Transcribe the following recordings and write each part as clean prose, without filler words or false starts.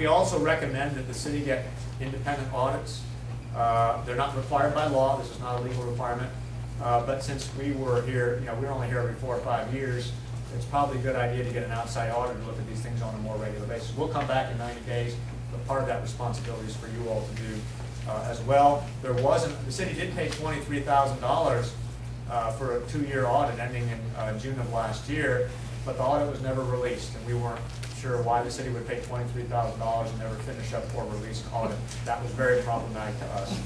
We also recommend that the city get independent audits. They're not required by law. This is not a legal requirement. But since we were here, we're only here every 4 or 5 years, it's probably a good idea to get an outside auditor to look at these things on a more regular basis. We'll come back in 90 days, but part of that responsibility is for you all to do as well. The city did pay $23,000 for a 2-year audit ending in June of last year, but the audit was never released, and we weren't sure why the city would pay $23,000 and never finish up or release an audit. That was very problematic to us.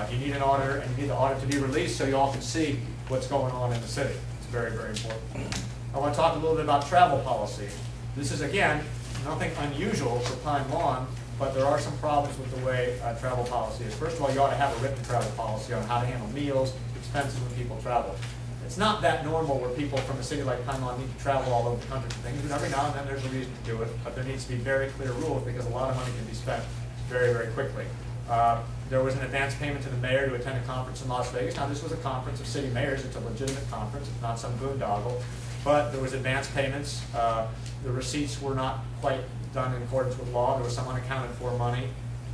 You need an auditor, and you need the audit to be released so you all can see what's going on in the city. It's very, very important. I want to talk a little bit about travel policy. This is, again, nothing unusual for Pine Lawn, but there are some problems with the way travel policy is. First of all, you ought to have a written travel policy on how to handle meals, expenses when people travel. It's not that normal where people from a city like Pine Lawn need to travel all over the country for things, but every now and then there's a reason to do it. But there needs to be very clear rules because a lot of money can be spent very, very quickly. There was an advance payment to the mayor to attend a conference in Las Vegas. Now, this was a conference of city mayors. It's a legitimate conference. It's not some boondoggle. But there was advance payments. The receipts were not quite done in accordance with law. There was some unaccounted for money,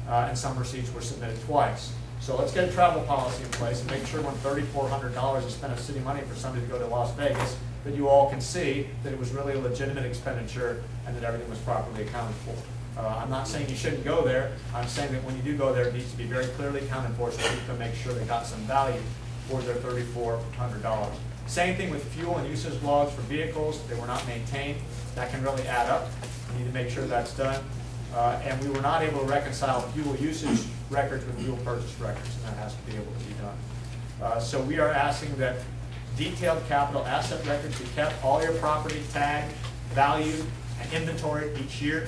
and some receipts were submitted twice. So let's get a travel policy in place and make sure when $3,400 is spent of city money for somebody to go to Las Vegas, that you all can see that it was really a legitimate expenditure and that everything was properly accounted for. I'm not saying you shouldn't go there. I'm saying that when you do go there, it needs to be very clearly accounted for so you can make sure they got some value for their $3,400. Same thing with fuel and usage logs for vehicles. They were not maintained. That can really add up. You need to make sure that's done. And we were not able to reconcile fuel usage records with fuel purchase records, and that has to be able to be done. So we are asking that detailed capital asset records be kept, all your property tagged, valued, and inventoried each year.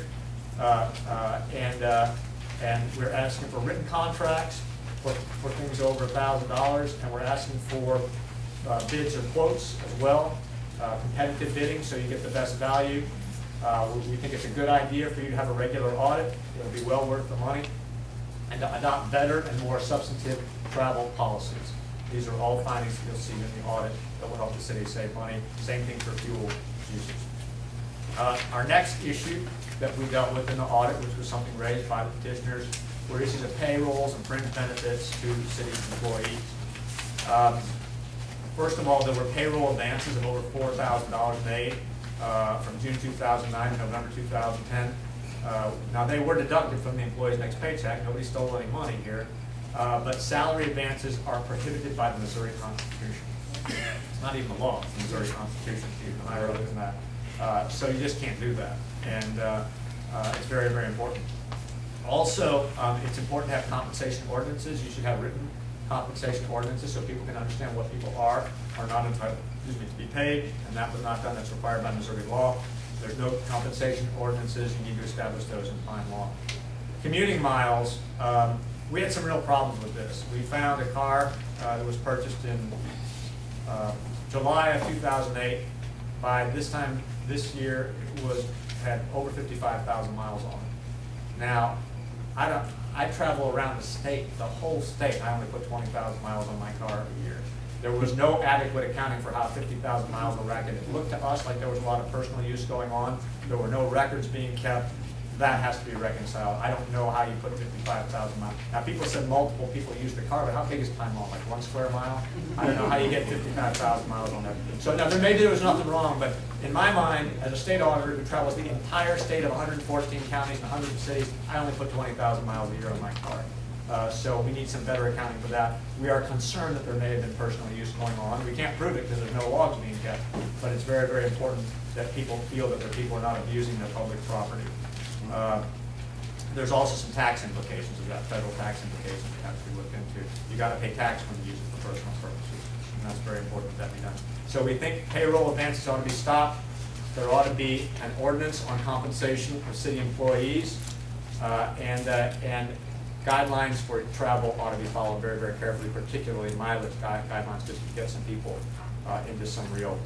And we're asking for written contracts for things over $1,000, and we're asking for bids or quotes as well, competitive bidding so you get the best value. We think it's a good idea for you to have a regular audit. It'll be well worth the money. And to adopt better and more substantive travel policies. These are all findings that you'll see in the audit that will help the city save money. Same thing for fuel usage. Our next issue that we dealt with in the audit, which was something raised by the petitioners, were issues of payrolls and fringe benefits to city employees. First of all, there were payroll advances of over $4,000 made from June 2009 to November 2010. Now, they were deducted from the employee's next paycheck. Nobody stole any money here. But salary advances are prohibited by the Missouri Constitution. It's not even a law, it's the Missouri Constitution, even higher up than that. So you just can't do that. And it's very, very important. Also, it's important to have compensation ordinances. You should have written compensation ordinances so people can understand what people are not entitled to be paid, and that was not done. That's required by Missouri law. There's no compensation ordinances. You need to establish those in Pine Law. Commuting miles, we had some real problems with this. We found a car that was purchased in July of 2008. By this time this year, it had over 55,000 miles on it. Now, I travel around the state, the whole state. I only put 20,000 miles on my car a year. There was no adequate accounting for how 50,000 miles were reckoned. It looked to us like there was a lot of personal use going on. There were no records being kept. That has to be reconciled. I don't know how you put 55,000 miles. Now, people said multiple people used the car, but how big is Pine Lawn? Like 1 square mile? I don't know how you get 55,000 miles on there. So now, maybe there was nothing wrong, but in my mind, as a state auditor who travels the entire state of 114 counties and 100 cities, I only put 20,000 miles a year on my car. So we need some better accounting for that. We are concerned that there may have been personal use going on. We can't prove it because there's no logs being kept, but it's very, very important that people feel that their people are not abusing their public property. There's also some tax implications of that, federal tax implications that have to be looked into. You got to pay tax when you use it for personal purposes, and that's very important that be done. So we think payroll advances ought to be stopped. There ought to be an ordinance on compensation of city employees, and guidelines for travel ought to be followed very, very carefully, particularly mileage guidelines, just to get some people into some real